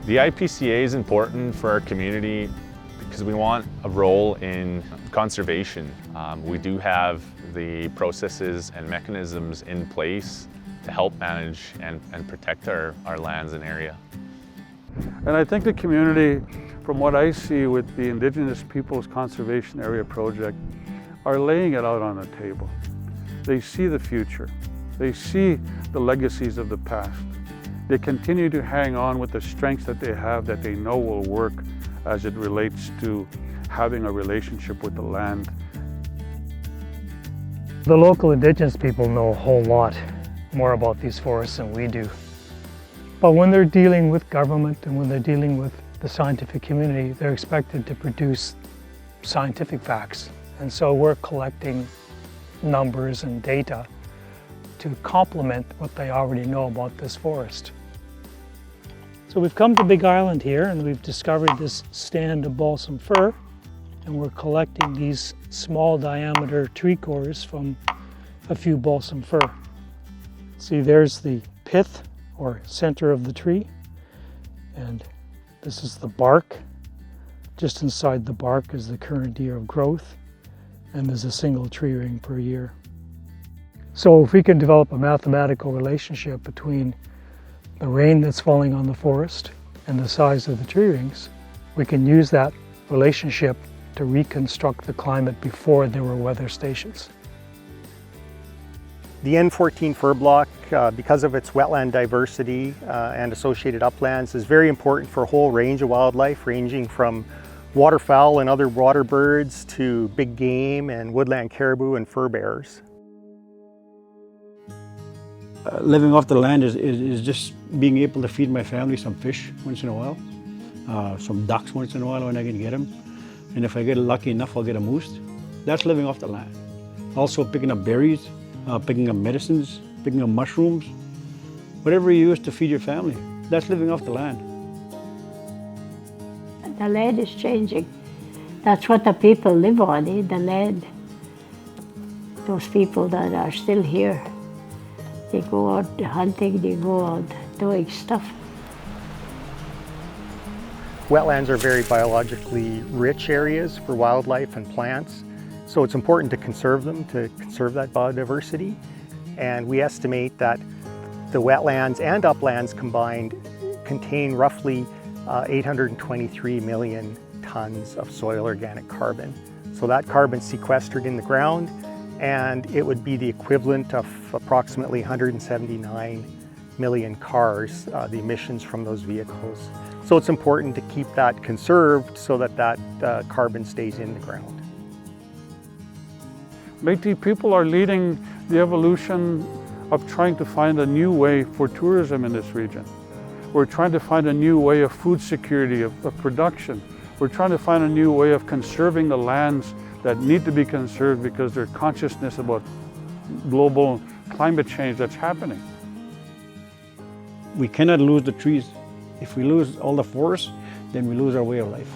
The IPCA is important for our community because we want a role in conservation. We do have the processes and mechanisms in place to help manage and protect our lands and area. And I think the community, from what I see with the Indigenous Peoples Conservation Area Project, are laying it out on the table. They see the future. They see the legacies of the past. They continue to hang on with the strengths that they have that they know will work as it relates to having a relationship with the land. The local Indigenous people know a whole lot more about these forests than we do. But when they're dealing with government and when they're dealing with the scientific community, they're expected to produce scientific facts. And so we're collecting numbers and data to complement what they already know about this forest. So we've come to Big Island here and we've discovered this stand of balsam fir, and we're collecting these small diameter tree cores from a few balsam fir. See, there's the pith or center of the tree, and this is the bark. Just inside the bark is the current year of growth, and there's a single tree ring per year. So if we can develop a mathematical relationship between the rain that's falling on the forest and the size of the tree rings, we can use that relationship to reconstruct the climate before there were weather stations. The N14 fir block, because of its wetland diversity and associated uplands, is very important for a whole range of wildlife, ranging from waterfowl and other water birds to big game and woodland caribou and fur bears. Living off the land is just being able to feed my family some fish once in a while, some ducks once in a while when I can get them. And if I get lucky enough, I'll get a moose. That's living off the land. Also picking up berries, picking up medicines, picking up mushrooms. Whatever you use to feed your family, that's living off the land. The land is changing. That's what the people live on, the land. Those people that are still here, they go out hunting, they go out doing stuff. Wetlands are very biologically rich areas for wildlife and plants, so it's important to conserve them, to conserve that biodiversity. And we estimate that the wetlands and uplands combined contain roughly 823 million tons of soil organic carbon. So that carbon's sequestered in the ground, and it would be the equivalent of approximately 179 million cars, the emissions from those vehicles. So it's important to keep that conserved so that that carbon stays in the ground. Métis people are leading the evolution of trying to find a new way for tourism in this region. We're trying to find a new way of food security, of production. We're trying to find a new way of conserving the lands that need to be conserved because there's consciousness about global climate change that's happening. We cannot lose the trees. If we lose all the forests, then we lose our way of life.